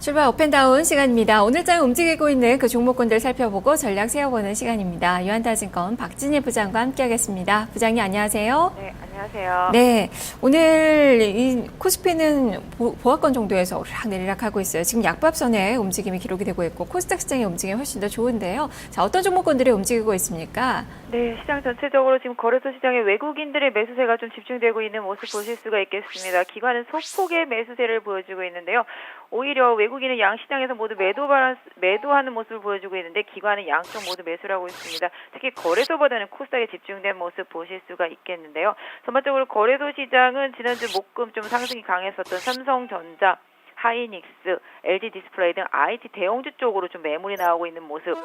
출발 업앤다운 시간입니다. 오늘장 움직이고 있는 그 종목군들 살펴보고 전략 세워보는 시간입니다. 유한타증권 박진희 부장과 함께하겠습니다. 부장님 안녕하세요. 네, 안녕하세요. 네, 오늘 이 코스피는 보합권 정도에서 오르락내리락 하고 있어요. 지금 약밥선에 움직임이 기록이 되고 있고 코스닥 시장의 움직임이 훨씬 더 좋은데요. 자, 어떤 종목군들이 움직이고 있습니까? 네, 시장 전체적으로 지금 거래소 시장에 외국인들의 매수세가 좀 집중되고 있는 모습 보실 수가 있겠습니다. 기관은 소폭의 매수세를 보여주고 있는데요. 오히려 외국인은 양 시장에서 모두 매도하는 모습을 보여주고 있는데 기관은 양쪽 모두 매수를 하고 있습니다. 특히 거래소보다는 코스닥에 집중된 모습 보실 수가 있겠는데요. 전반적으로 거래소 시장은 지난주 목금 좀 상승이 강했었던 삼성전자, 하이닉스, LG 디스플레이 등 IT 대형주 쪽으로 좀 매물이 나오고 있는 모습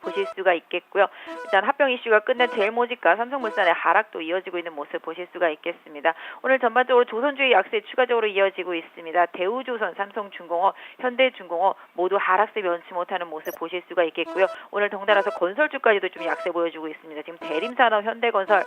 보실 수가 있겠고요. 일단 합병 이슈가 끝난 제일모직과 삼성물산의 하락도 이어지고 있는 모습 보실 수가 있겠습니다. 오늘 전반적으로 조선주의 약세 추가적으로 이어지고 있습니다. 대우조선, 삼성중공업, 현대중공업 모두 하락세 면치 못하는 모습 보실 수가 있겠고요. 오늘 덩달아서 건설주까지도 좀 약세 보여주고 있습니다. 지금 대림산업, 현대건설,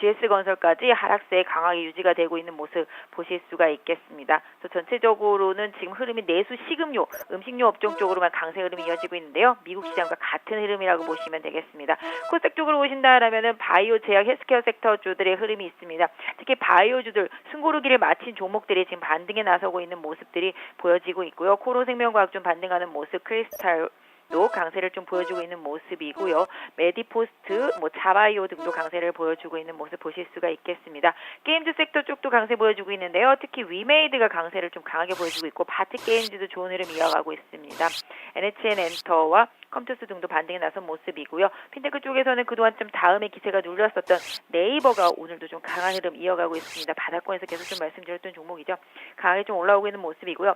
GS건설까지 하락세에 강하게 유지가 되고 있는 모습 보실 수가 있겠습니다. 또 전체적으로는 지금 흐름이 내수, 식음료, 음식료 업종 쪽으로만 강세 흐름이 이어지고 있는데요. 미국 시장과 같은 흐름이라고 보시면 되겠습니다. 코스닥 쪽으로 보신다라면은 바이오, 제약, 헬스케어 섹터주들의 흐름이 있습니다. 특히 바이오주들 숨고르기를 마친 종목들이 지금 반등에 나서고 있는 모습들이 보여지고 있고요. 코로생명과학 좀 반등하는 모습, 크리스탈 또 강세를 좀 보여주고 있는 모습이고요. 메디포스트, 자바이오 등도 강세를 보여주고 있는 모습 보실 수가 있겠습니다. 게임즈 섹터 쪽도 강세 보여주고 있는데요. 특히 위메이드가 강세를 좀 강하게 보여주고 있고 바트 게임즈도 좋은 흐름 이어가고 있습니다. NHN 엔터와 컴투스 등도 반등에 나선 모습이고요. 핀테크 쪽에서는 그동안 좀 다음에 기세가 눌렸었던 네이버가 오늘도 좀 강한 흐름 이어가고 있습니다. 바닥권에서 계속 좀 말씀드렸던 종목이죠. 강하게 좀 올라오고 있는 모습이고요.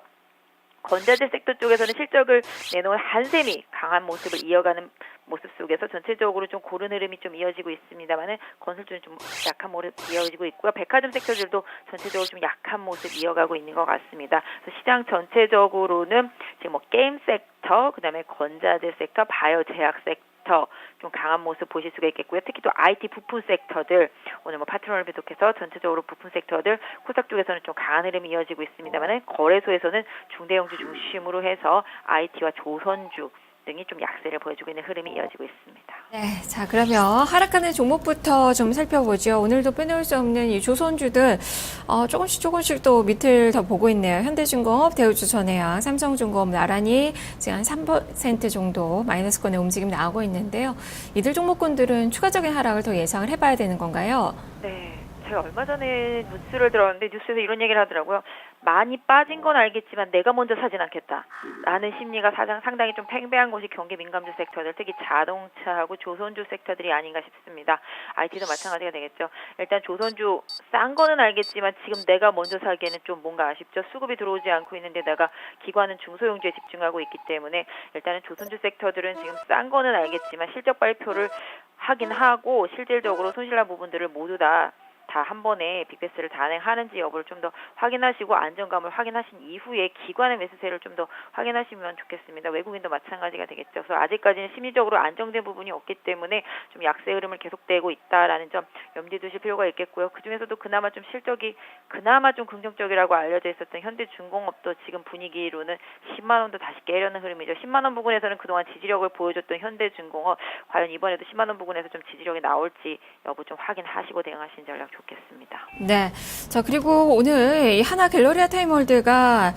건자재 sek터 쪽에서는 실적을 내놓은 한샘이 강한 모습을 이어가는 모습 속에서 전체적으로 좀 고른 흐름이 좀 이어지고 있습니다만은 건설주는 좀 약한 모습 이어지고 있고요. 백화점 섹터들도 전체적으로 좀 약한 모습 이어가고 있는 것 같습니다. 그래서 시장 전체적으로는 지금 게임 섹터, 그다음에 건자재 섹터, 바이오 제약 섹터 좀 강한 모습 보실 수가 있겠고요. 특히 또 IT 부품 섹터들 오늘 파트너를 비롯해서 전체적으로 부품 섹터들 코스닥 쪽에서는 좀 강한 흐름이 이어지고 있습니다만 거래소에서는 중대형주 중심으로 해서 IT와 조선주 등이 좀 약세를 보여주고 있는 흐름이 이어지고 있습니다. 네, 자 그러면 하락하는 종목부터 좀 살펴보죠. 오늘도 빼놓을 수 없는 이 조선주들 조금씩 또 밑을 더 보고 있네요. 현대중공업, 대우조선해양, 삼성중공업 나란히 지금 한 3% 정도 마이너스권의 움직임 나오고 있는데요. 이들 종목군들은 추가적인 하락을 더 예상을 해봐야 되는 건가요? 네. 제가 얼마 전에 뉴스를 들었는데 뉴스에서 이런 얘기를 하더라고요. 많이 빠진 건 알겠지만 내가 먼저 사진 않겠다. 라는 심리가 상당히 좀 팽배한 곳이 경기 민감주 섹터들, 특히 자동차하고 조선주 섹터들이 아닌가 싶습니다. IT도 마찬가지가 되겠죠. 일단 조선주 싼 거는 알겠지만 지금 내가 먼저 사기에는 좀 뭔가 아쉽죠. 수급이 들어오지 않고 있는데다가 기관은 중소형주에 집중하고 있기 때문에 일단은 조선주 섹터들은 지금 싼 거는 알겠지만 실적 발표를 하긴 하고 실질적으로 손실난 부분들을 모두 다 한 번에 빅베스를 단행하는지 여부를 좀 더 확인하시고 안정감을 확인하신 이후에 기관의 매수세를 좀 더 확인하시면 좋겠습니다. 외국인도 마찬가지가 되겠죠. 그래서 아직까지는 심리적으로 안정된 부분이 없기 때문에 좀 약세 흐름을 계속되고 있다라는 점 염두에 두실 필요가 있겠고요. 그중에서도 그나마 좀 실적이 그나마 좀 긍정적이라고 알려져 있었던 현대중공업도 지금 분위기로는 10만 원도 다시 깨려는 흐름이죠. 10만 원 부근에서는 그동안 지지력을 보여줬던 현대중공업 과연 이번에도 10만 원 부근에서 좀 지지력이 나올지 여부 좀 확인하시고 대응하시는 전략 좋겠습니다. 네. 자, 그리고 오늘 이 하나 갤러리아 타임월드가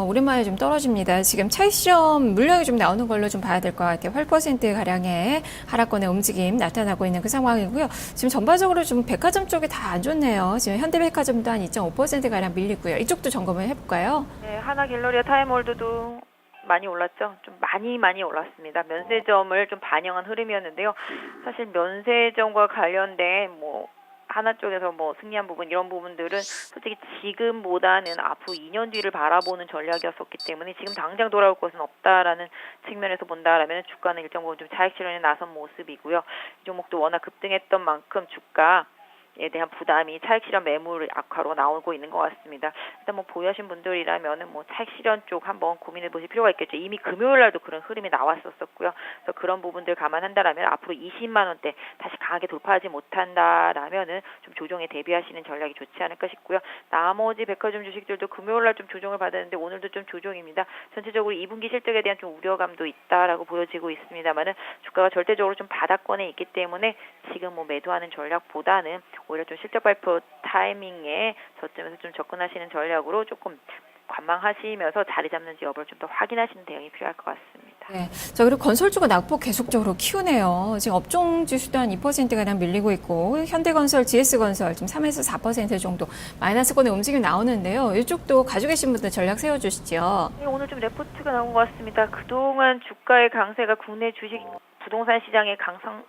오랜만에 좀 떨어집니다. 지금 차익실험 물량이 좀 나오는 걸로 좀 봐야 될 것 같아요. 8%가량의 하락권의 움직임 나타나고 있는 그 상황이고요. 지금 전반적으로 좀 백화점 쪽이 다 안 좋네요. 지금 현대백화점도 한 2.5%가량 밀리고요. 이쪽도 점검을 해볼까요? 네, 하나 갤러리아 타임월드도 많이 올랐죠. 좀 많이 올랐습니다. 면세점을 좀 반영한 흐름이었는데요. 사실 면세점과 관련된 하나 쪽에서 승리한 부분 이런 부분들은 솔직히 지금보다는 앞으로 2년 뒤를 바라보는 전략이었었기 때문에 지금 당장 돌아올 것은 없다라는 측면에서 본다라면 주가는 일정 부분 좀 차익 실현에 나선 모습이고요. 이 종목도 워낙 급등했던 만큼 주가 대한 부담이 차익 실현 매물 악화로 나오고 있는 것 같습니다. 일단 뭐 보유하신 분들이라면은 뭐 차익 실현 쪽 한번 고민해 보실 필요가 있겠죠. 이미 금요일 날도 그런 흐름이 나왔었고요. 그래서 그런 부분들 감안한다라면 앞으로 20만 원대 다시 강하게 돌파하지 못한다라면은 좀 조정에 대비하시는 전략이 좋지 않을까 싶고요. 나머지 백화점 주식들도 금요일 날 좀 조정을 받았는데 오늘도 좀 조정입니다. 전체적으로 2분기 실적에 대한 좀 우려감도 있다라고 보여지고 있습니다만은 주가가 절대적으로 좀 바닥권에 있기 때문에 지금 뭐 매도하는 전략보다는 오히려 좀 실적 발표 타이밍에 저점에서 좀 접근하시는 전략으로 조금 관망하시면서 자리 잡는지 여부를 좀 더 확인하시는 대응이 필요할 것 같습니다. 네. 자, 그리고 건설주가 낙폭 계속적으로 키우네요. 지금 업종 지수도 한 2%가량 밀리고 있고, 현대건설, GS건설 지금 3에서 4% 정도 마이너스권의 움직임이 나오는데요. 이쪽도 가지고 계신 분들 전략 세워주시죠. 네, 오늘 좀 레포트가 나온 것 같습니다. 그동안 주가의 강세가 국내 주식 부동산 시장의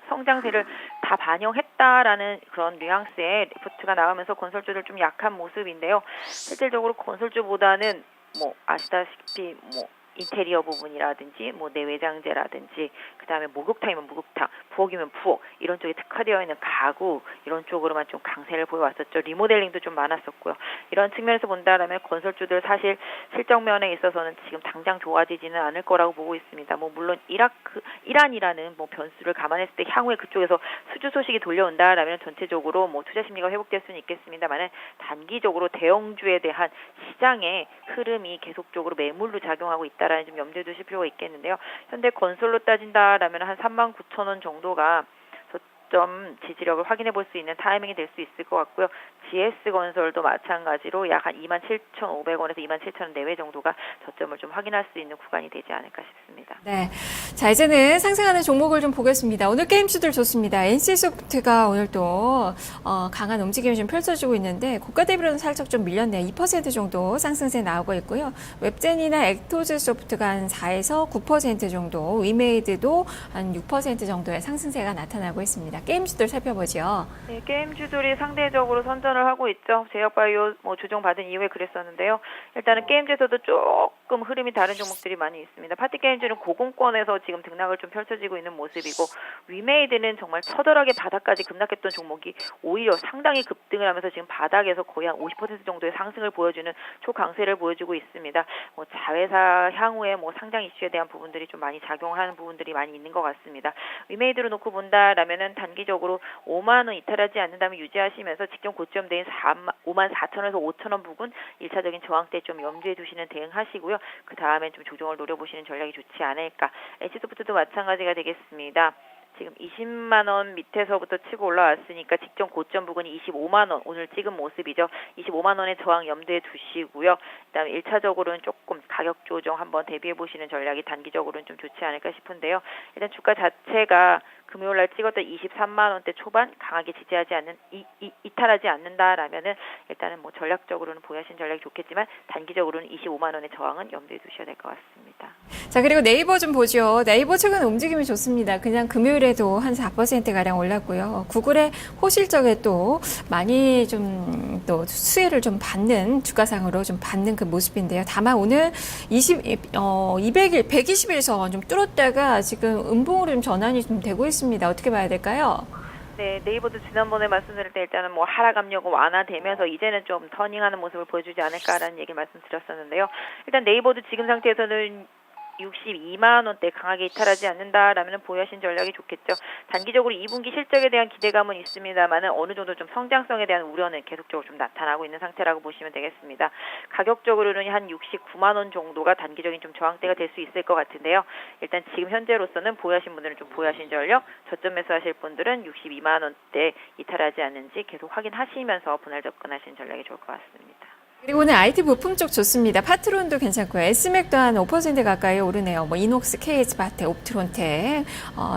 성장세를 다 반영했다라는 그런 뉘앙스의 리포트가 나오면서 건설주들 좀 약한 모습인데요. 실질적으로 건설주보다는 뭐 아시다시피 뭐 인테리어 부분이라든지 뭐 내외장재라든지 그다음에 목욕탕이면 목욕탕, 부엌이면 부엌 이런 쪽에 특화되어 있는 가구 이런 쪽으로만 좀 강세를 보여왔었죠. 리모델링도 좀 많았었고요. 이런 측면에서 본다라면 건설주들 사실 실적 면에 있어서는 지금 당장 좋아지지는 않을 거라고 보고 있습니다. 뭐 물론 이란이라는 뭐 변수를 감안했을 때 향후에 그쪽에서 수주 소식이 돌려온다라면 전체적으로 뭐 투자 심리가 회복될 수는 있겠습니다만은 단기적으로 대형주에 대한 시장의 흐름이 계속적으로 매물로 작용하고 있다라는 좀 염두에 두실 필요가 있겠는데요. 현대 건설로 따진다라면 한 39,000원 정도가 저점 지지력을 확인해 볼 수 있는 타이밍이 될 수 있을 것 같고요. GS건설도 마찬가지로 약 한 27,500원에서 27,000원 내외 정도가 저점을 좀 확인할 수 있는 구간이 되지 않을까 싶습니다. 네. 자, 이제는 상승하는 종목을 좀 보겠습니다. 오늘 게임주들 좋습니다. NC소프트가 오늘 또 강한 움직임이 좀 펼쳐지고 있는데 고가 대비로는 살짝 좀 밀렸네요. 2% 정도 상승세 나오고 있고요. 웹젠이나 액토즈 소프트가 한 4에서 9% 정도, 위메이드도 한 6% 정도의 상승세가 나타나고 있습니다. 게임주들 살펴보죠. 네, 게임주들이 상대적으로 선전을 하고 있죠. 제약바이오 뭐 조정받은 이후에 그랬었는데요. 일단은 게임주에서도 조금 흐름이 다른 종목들이 많이 있습니다. 파티게임주는 고공권에서 지금 등락을 좀 펼쳐지고 있는 모습이고 위메이드는 정말 처절하게 바닥까지 급락했던 종목이 오히려 상당히 급등을 하면서 지금 바닥에서 거의 한 50% 정도의 상승을 보여주는 초강세를 보여주고 있습니다. 뭐 자회사 향후에 뭐 상장 이슈에 대한 부분들이 좀 많이 작용하는 부분들이 많이 있는 것 같습니다. 위메이드로 놓고 본다라면은 단기적으로 5만 원 이탈하지 않는다면 유지하시면서 직전 고점대인 5만 4천원에서 5천원 부근 1차적인 저항대 좀 염두에 두시는 대응하시고요. 그 다음엔 좀 조정을 노려보시는 전략이 좋지 않을까. NC소프트도 마찬가지가 되겠습니다. 지금 20만 원 밑에서부터 치고 올라왔으니까 직전 고점 부근이 25만 원 오늘 찍은 모습이죠. 25만 원의 저항 염두에 두시고요. 그다음에 1차적으로는 조금 가격 조정 한번 대비해 보시는 전략이 단기적으로는 좀 좋지 않을까 싶은데요. 일단 주가 자체가 금요일 날 찍었던 23만 원대 초반 강하게 지지하지 않는 이탈하지 않는다라면은 일단은 뭐 전략적으로는 보유하신 전략이 좋겠지만 단기적으로는 25만 원의 저항은 염두에 두셔야 될 것 같습니다. 자, 그리고 네이버 좀 보죠. 네이버 최근 움직임이 좋습니다. 그냥 금요일에도 한 4%가량 올랐고요. 구글의 호실적에 또 많이 좀 또 수혜를 좀 받는 주가상으로 좀 받는 그 모습인데요. 다만 오늘 120일선 좀 뚫었다가 지금 음봉으로 좀 전환이 좀 되고 있습니다. 어떻게 봐야 될까요? 네, 네이버도 지난번에 말씀드릴 때 일단은 뭐 하락 압력은 완화되면서 이제는 좀 터닝하는 모습을 보여주지 않을까라는 얘기를 말씀드렸었는데요. 일단 네이버도 지금 상태에서는 62만 원대 강하게 이탈하지 않는다라면 보유하신 전략이 좋겠죠. 단기적으로 2분기 실적에 대한 기대감은 있습니다만은 어느 정도 좀 성장성에 대한 우려는 계속적으로 좀 나타나고 있는 상태라고 보시면 되겠습니다. 가격적으로는 한 69만 원 정도가 단기적인 좀 저항대가 될 수 있을 것 같은데요. 일단 지금 현재로서는 보유하신 분들은 좀 보유하신 전략, 저점 매수하실 분들은 62만 원대 이탈하지 않는지 계속 확인하시면서 분할 접근하시는 전략이 좋을 것 같습니다. 그리고 오늘 IT 부품 쪽 좋습니다. 파트론도 괜찮고요. S맥도 한 5% 가까이 오르네요. 뭐 이녹스, KH바텍, 옵트론텍,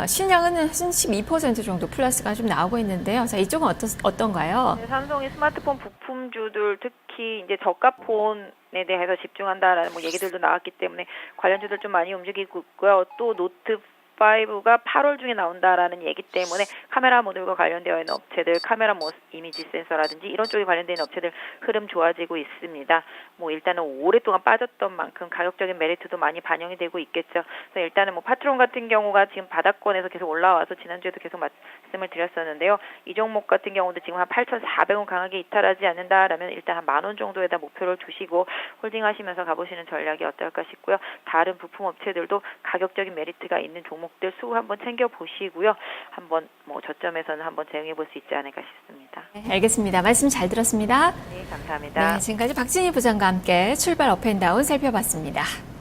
신량은 한 12% 정도 플러스가 좀 나오고 있는데요. 자, 이쪽은 어떤가요? 네, 삼성이 스마트폰 부품주들 특히 이제 저가폰에 대해서 집중한다라는 뭐 얘기들도 나왔기 때문에 관련주들 좀 많이 움직이고 있고요. 또 노트 5가 8월 중에 나온다라는 얘기 때문에 카메라 모듈과 관련되어 있는 업체들, 카메라 이미지 센서라든지 이런 쪽에 관련된 업체들 흐름 좋아지고 있습니다. 뭐 일단은 오랫동안 빠졌던 만큼 가격적인 메리트도 많이 반영이 되고 있겠죠. 그래서 일단은 뭐 파트론 같은 경우가 지금 바닥권에서 계속 올라와서 지난주에도 계속 말씀을 드렸었는데요. 이 종목 같은 경우도 지금 한 8,400원 강하게 이탈하지 않는다라면 일단 한 10,000원 정도에다 목표를 두시고 홀딩하시면서 가보시는 전략이 어떨까 싶고요. 다른 부품 업체들도 가격적인 메리트가 있는 종목들 수 한번 챙겨보시고요. 한번 뭐 저점에서는 한번 대응해 볼 수 있지 않을까 싶습니다. 네, 알겠습니다. 말씀 잘 들었습니다. 네, 감사합니다. 네, 지금까지 박진희 부장과 함께 출발 업앤다운 살펴봤습니다.